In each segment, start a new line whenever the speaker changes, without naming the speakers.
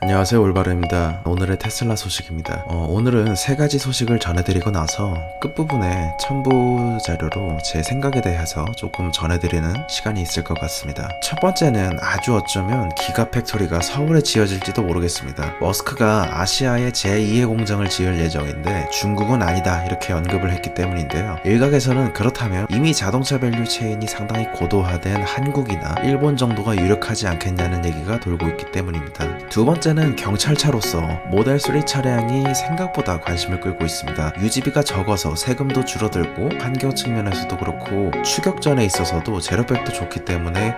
안녕하세요, 올바르입니다. 오늘의 테슬라 소식입니다. 오늘은 세 가지 소식을 전해드리고 나서 끝부분에 첨부 자료로 제 생각에 대해서 조금 전해드리는 시간이 있을 것 같습니다. 첫 번째는 아주 어쩌면 기가팩토리가 서울에 지어질지도 모르겠습니다. 머스크가 아시아에 제2의 공장을 지을 예정인데 중국은 아니다 이렇게 언급을 했기 때문인데요. 일각에서는 그렇다면 이미 자동차 밸류 체인이 상당히 고도화된 한국이나 일본 정도가 유력하지 않겠냐는 얘기가 돌고 있기 때문입니다. 두 번째는 경찰차로서 모델3 차량이 생각보다 관심을 끌고 있습니다. 유지비가 적어서 세금도 줄어들고 환경 측면에서도 그렇고 추격전에 있어서도 제로백도 좋기 때문에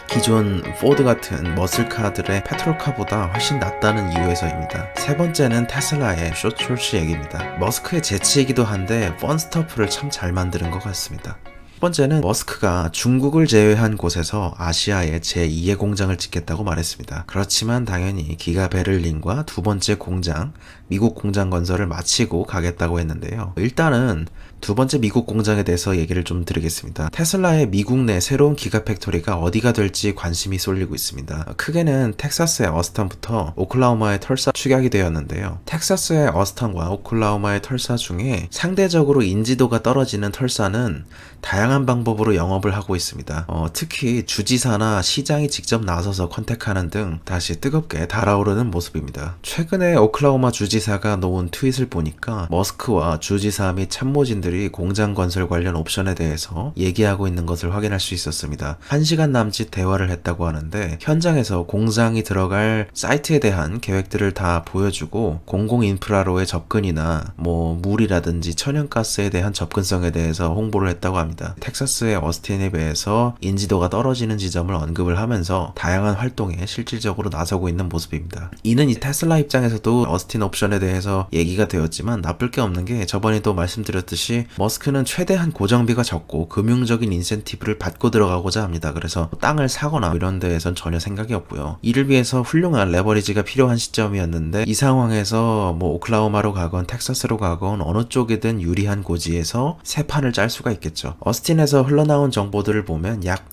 기존 포드 같은 머슬카들의 페트롤카보다 훨씬 낫다는 이유에서입니다. 세 번째는 테슬라의 숏 출시 얘기입니다. 머스크의 재치이기도 한데 펀스터프를 참 잘 만드는 것 같습니다. 첫 번째는 머스크가 중국을 제외한 곳에서 아시아에 제2의 공장을 짓겠다고 말했습니다. 그렇지만 당연히 기가 베를린과 두 번째 공장, 미국 공장 건설을 마치고 가겠다고 했는데요. 일단은 두 번째 미국 공장에 대해서 얘기를 좀 드리겠습니다. 테슬라의 미국 내 새로운 기가팩토리가 어디가 될지 관심이 쏠리고 있습니다. 크게는 텍사스의 어스턴부터 오클라호마의 털사 축약이 되었는데요. 텍사스의 어스턴과 오클라호마의 털사 중에 상대적으로 인지도가 떨어지는 털사는 다양한 방법으로 영업을 하고 있습니다. 특히 주지사나 시장이 직접 나서서 컨택하는 등 다시 뜨겁게 달아오르는 모습입니다. 최근에 오클라호마 주지사가 놓은 트윗을 보니까 머스크와 주지사 및 참모진들이 공장 건설 관련 옵션에 대해서 얘기하고 있는 것을 확인할 수 있었습니다. 1시간 남짓 대화를 했다고 하는데 현장에서 공장이 들어갈 사이트에 대한 계획들을 다 보여주고 공공 인프라로의 접근이나 물이라든지 천연가스에 대한 접근성에 대해서 홍보를 했다고 합니다. 텍사스의 어스틴에 비해서 인지도가 떨어지는 지점을 언급을 하면서 다양한 활동에 실질적으로 나서고 있는 모습입니다. 이는 이 테슬라 입장에서도 어스틴 옵션에 대해서 얘기가 되었지만 나쁠 게 없는 게 저번에도 말씀드렸듯이 머스크는 최대한 고정비가 적고 금융적인 인센티브를 받고 들어가고자 합니다. 그래서 땅을 사거나 이런 데에선 전혀 생각이 없고요. 이를 위해서 훌륭한 레버리지가 필요한 시점이었는데 이 상황에서 오클라호마로 가건 텍사스로 가건 어느 쪽이든 유리한 고지에서 새 판을 짤 수가 있겠죠. 어스틴에서 흘러나온 정보들을 보면 약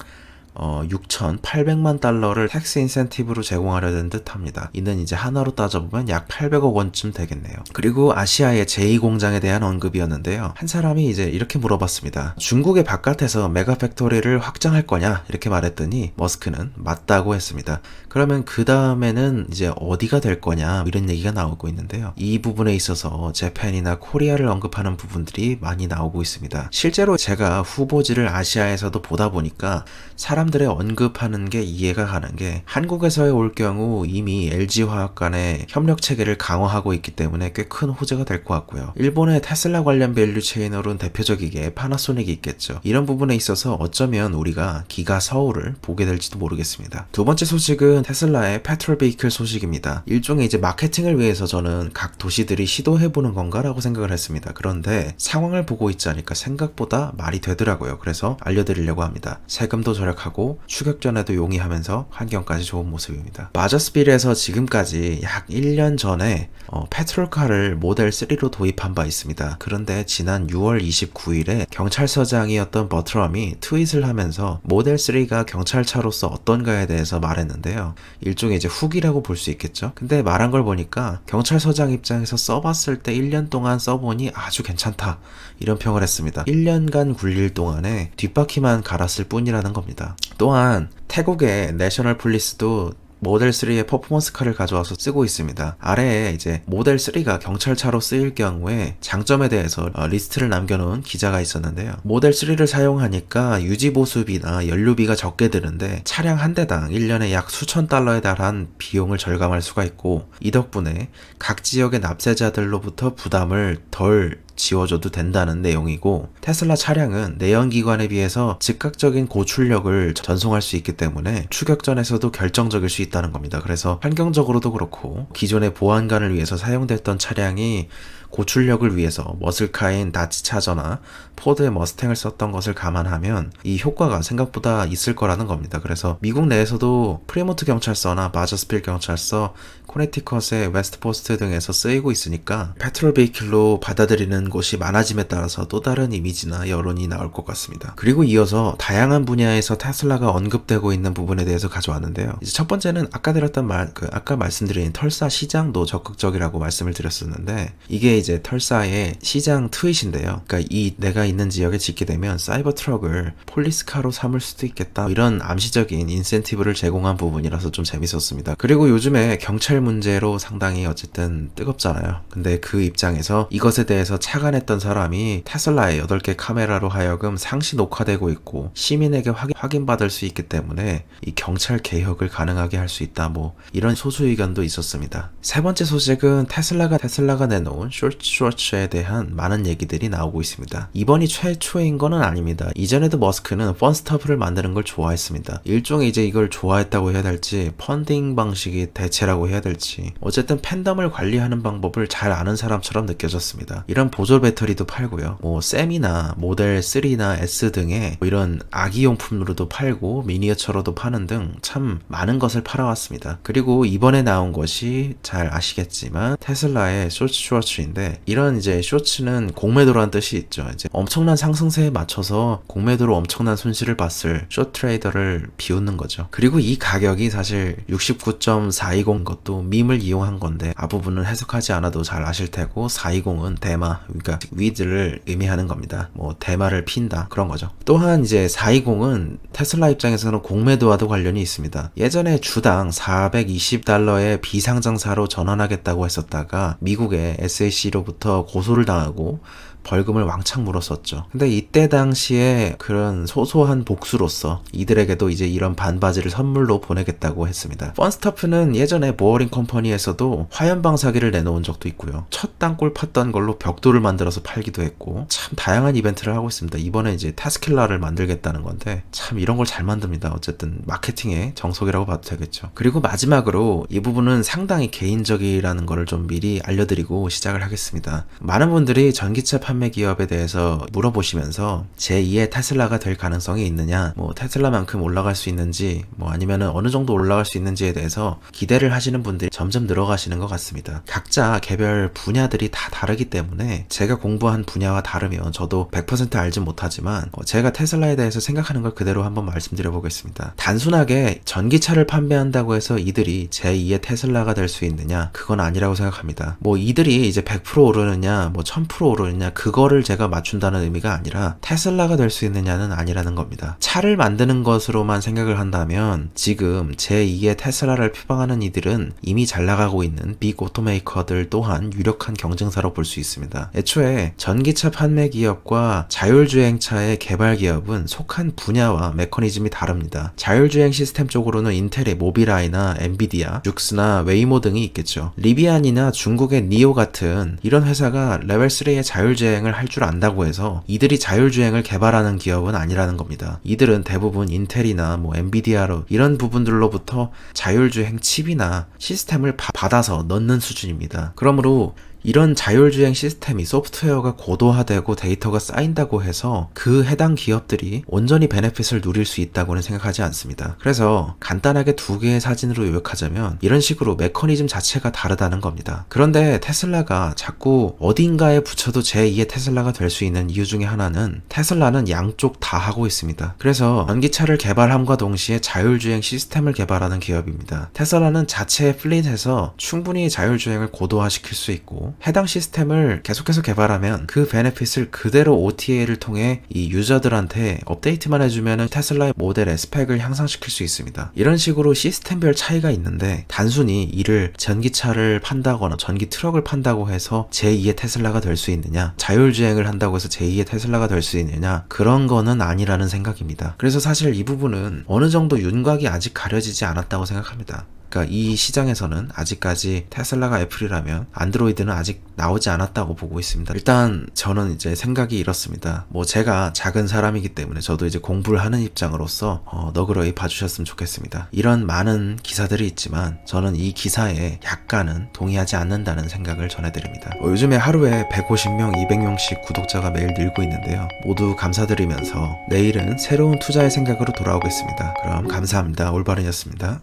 6,800만 달러를 텍스 인센티브로 제공하려는 듯 합니다. 이는 이제 하나로 따져보면 약 800억 원쯤 되겠네요. 그리고 아시아의 제2공장에 대한 언급이었는데요. 한 사람이 이제 이렇게 물어봤습니다. 중국의 바깥에서 메가팩토리를 확장할 거냐? 이렇게 말했더니 머스크는 맞다고 했습니다. 그러면 그 다음에는 이제 어디가 될 거냐? 이런 얘기가 나오고 있는데요. 이 부분에 있어서 재팬이나 코리아를 언급하는 부분들이 많이 나오고 있습니다. 실제로 제가 후보지를 아시아에서도 보다 보니까 사람들의 언급하는 게 이해가 가는 게 한국에서의 올 경우 이미 LG화학 간의 협력 체계를 강화하고 있기 때문에 꽤 큰 호재가 될 것 같고요. 일본의 테슬라 관련 밸류 체인으로는 대표적이게 파나소닉이 있겠죠. 이런 부분에 있어서 어쩌면 우리가 기가 서울을 보게 될지도 모르겠습니다. 두 번째 소식은 테슬라의 페트롤 베이클 소식입니다. 일종의 이제 마케팅을 위해서 저는 각 도시들이 시도해보는 건가라고 생각을 했습니다. 그런데 상황을 보고 있자니까 생각보다 말이 되더라고요. 그래서 알려드리려고 합니다. 세금도 절약하고 추격전에도 용이하면서 환경까지 좋은 모습입니다. 마저스빌에서 지금까지 약 1년 전에 페트롤카를 모델 3로 도입한 바 있습니다. 그런데 지난 6월 29일에 경찰서장이었던 버트럼이 트윗을 하면서 모델 3가 경찰차로서 어떤가에 대해서 말했는데요. 일종의 이제 후기라고 볼 수 있겠죠. 근데 말한 걸 보니까 경찰서장 입장에서 써봤을 때 1년 동안 써보니 아주 괜찮다 이런 평을 했습니다. 1년간 굴릴 동안에 뒷바퀴만 갈았을 뿐이라는 겁니다. 또한 태국의 내셔널 폴리스도 모델 3의 퍼포먼스카를 가져와서 쓰고 있습니다. 아래에 이제 모델 3가 경찰차로 쓰일 경우에 장점에 대해서 리스트를 남겨놓은 기자가 있었는데요. 모델 3를 사용하니까 유지보수비나 연료비가 적게 드는데 차량 한 대당 1년에 약 수천 달러에 달한 비용을 절감할 수가 있고 이 덕분에 각 지역의 납세자들로부터 부담을 덜 지워줘도 된다는 내용이고 테슬라 차량은 내연기관에 비해서 즉각적인 고출력을 전송할 수 있기 때문에 추격전에서도 결정적일 수 있다는 겁니다. 그래서 환경적으로도 그렇고 기존의 보안관을 위해서 사용됐던 차량이 고출력을 위해서 머슬카인 다치 차저나 포드의 머스탱을 썼던 것을 감안하면 이 효과가 생각보다 있을 거라는 겁니다. 그래서 미국 내에서도 프리모트 경찰서나 마저스빌 경찰서, 코네티컷의 웨스트포스트 등에서 쓰이고 있으니까 페트롤 베이클로 받아들이는 이런 곳이 많아짐에 따라서 또 다른 이미지나 여론이 나올 것 같습니다. 그리고 이어서 다양한 분야에서 테슬라가 언급되고 있는 부분에 대해서 가져왔는데요. 이제 첫 번째는 아까 드렸던 아까 말씀드린 털사 시장도 적극적이라고 말씀을 드렸었는데, 이게 이제 털사의 시장 트윗인데요. 그러니까 이 내가 있는 지역에 짓게 되면 사이버 트럭을 폴리스카로 삼을 수도 있겠다, 이런 암시적인 인센티브를 제공한 부분이라서 좀 재밌었습니다. 그리고 요즘에 경찰 문제로 상당히 어쨌든 뜨겁잖아요. 근데 그 입장에서 이것에 대해서 착안했던 사람이 테슬라의 8개 카메라로 하여금 상시 녹화되고 있고 시민에게 확인받을 수 있기 때문에 이 경찰 개혁을 가능하게 할 수 있다, 뭐 이런 소수 의견도 있었습니다. 세 번째 소식은 테슬라가 내놓은 쇼츠에 대한 많은 얘기들이 나오고 있습니다. 이번이 최초인 거는 아닙니다. 이전에도 머스크는 펀스타프를 만드는 걸 좋아했습니다. 일종의 이제 이걸 좋아했다고 해야 될지 펀딩 방식이 대체라고 해야 될지, 어쨌든 팬덤을 관리하는 방법을 잘 아는 사람처럼 느껴졌습니다. 이런 보조 배터리도 팔고요. 뭐 셈이나 모델 3나 S 등의 뭐 이런 아기용품으로도 팔고 미니어처로도 파는 등 참 많은 것을 팔아왔습니다. 그리고 이번에 나온 것이 잘 아시겠지만 테슬라의 쇼츠인데, 이런 이제 쇼츠는 공매도라는 뜻이 있죠. 이제 엄청난 상승세에 맞춰서 공매도로 엄청난 손실을 봤을 숏 트레이더를 비웃는 거죠. 그리고 이 가격이 사실 69.420 것도 밈을 이용한 건데 앞부분은 해석하지 않아도 잘 아실 테고, 420은 대마, 그러니까 위드를 의미하는 겁니다. 뭐 대마를 핀다, 그런 거죠. 또한 이제 420은 테슬라 입장에서는 공매도와도 관련이 있습니다. 예전에 주당 $420의 비상장사로 전환하겠다고 했었다가 미국의 SEC로부터 고소를 당하고 벌금을 왕창 물었었죠. 근데 이때 당시에 그런 소소한 복수로서 이들에게도 이제 이런 반바지를 선물로 보내겠다고 했습니다. 펀스타프는 예전에 보어링 컴퍼니에서도 화염 방사기를 내놓은 적도 있고요. 첫 땅굴 팠던 걸로 벽돌을 만들어서 팔기도 했고, 참 다양한 이벤트를 하고 있습니다. 이번에 이제 테슬라를 만들겠다는 건데 참 이런 걸 잘 만듭니다. 어쨌든 마케팅의 정석이라고 봐도 되겠죠. 그리고 마지막으로 이 부분은 상당히 개인적이라는 거를 좀 미리 알려드리고 시작을 하겠습니다. 많은 분들이 전기차 판매 기업에 대해서 물어보시면서 제2의 테슬라가 될 가능성이 있느냐, 뭐 테슬라만큼 올라갈 수 있는지, 뭐 아니면은 어느 정도 올라갈 수 있는지에 대해서 기대를 하시는 분들이 점점 늘어가시는 것 같습니다. 각자 개별 분야들이 다 다르기 때문에 제가 공부한 분야와 다르면 저도 100% 알진 못하지만 제가 테슬라에 대해서 생각하는 걸 그대로 한번 말씀드려 보겠습니다. 단순하게 전기차를 판매한다고 해서 이들이 제2의 테슬라가 될 수 있느냐, 그건 아니라고 생각합니다. 뭐 이들이 이제 100% 오르느냐 뭐 1000% 오르느냐, 그거를 제가 맞춘다는 의미가 아니라 테슬라가 될 수 있느냐는 아니라는 겁니다. 차를 만드는 것으로만 생각을 한다면 지금 제2의 테슬라를 표방하는 이들은 이미 잘 나가고 있는 빅 오토메이커들 또한 유력한 경쟁사로 볼 수 있습니다. 애초에 전기차 판매 기업과 자율주행차의 개발 기업은 속한 분야와 메커니즘이 다릅니다. 자율주행 시스템 쪽으로는 인텔의 모비라이나 엔비디아, 룩스나 웨이모 등이 있겠죠. 리비안이나 중국의 니오 같은 이런 회사가 레벨 3의 자율주행을 할 줄 안다고 해서 이들이 자율주행을 개발하는 기업은 아니라는 겁니다. 이들은 대부분 인텔이나 뭐 엔비디아로 이런 부분들로부터 자율주행 칩이나 시스템을 받아서 넣는 수준입니다. 그러므로 이런 자율주행 시스템이 소프트웨어가 고도화되고 데이터가 쌓인다고 해서 그 해당 기업들이 온전히 베네핏을 누릴 수 있다고는 생각하지 않습니다. 그래서 간단하게 두 개의 사진으로 요약하자면 이런 식으로 메커니즘 자체가 다르다는 겁니다. 그런데 테슬라가 자꾸 어딘가에 붙여도 제2의 테슬라가 될 수 있는 이유 중에 하나는 테슬라는 양쪽 다 하고 있습니다. 그래서 전기차를 개발함과 동시에 자율주행 시스템을 개발하는 기업입니다. 테슬라는 자체의 플릿에서 충분히 자율주행을 고도화시킬 수 있고 해당 시스템을 계속해서 개발하면 그 베네핏을 그대로 OTA를 통해 이 유저들한테 업데이트만 해주면 테슬라의 모델의 스펙을 향상시킬 수 있습니다. 이런 식으로 시스템별 차이가 있는데 단순히 이를 전기차를 판다거나 전기 트럭을 판다고 해서 제2의 테슬라가 될 수 있느냐, 자율주행을 한다고 해서 제2의 테슬라가 될 수 있느냐, 그런 거는 아니라는 생각입니다. 그래서 사실 이 부분은 어느 정도 윤곽이 아직 가려지지 않았다고 생각합니다. 그러니까 이 시장에서는 아직까지 테슬라가 애플이라면 안드로이드는 아직 나오지 않았다고 보고 있습니다. 일단 저는 이제 생각이 이렇습니다. 뭐 제가 작은 사람이기 때문에 저도 이제 공부를 하는 입장으로서 너그러이 봐주셨으면 좋겠습니다. 이런 많은 기사들이 있지만 저는 이 기사에 약간은 동의하지 않는다는 생각을 전해드립니다. 요즘에 하루에 150명, 200명씩 구독자가 매일 늘고 있는데요. 모두 감사드리면서 내일은 새로운 투자의 생각으로 돌아오겠습니다. 그럼 감사합니다. 올바른이었습니다.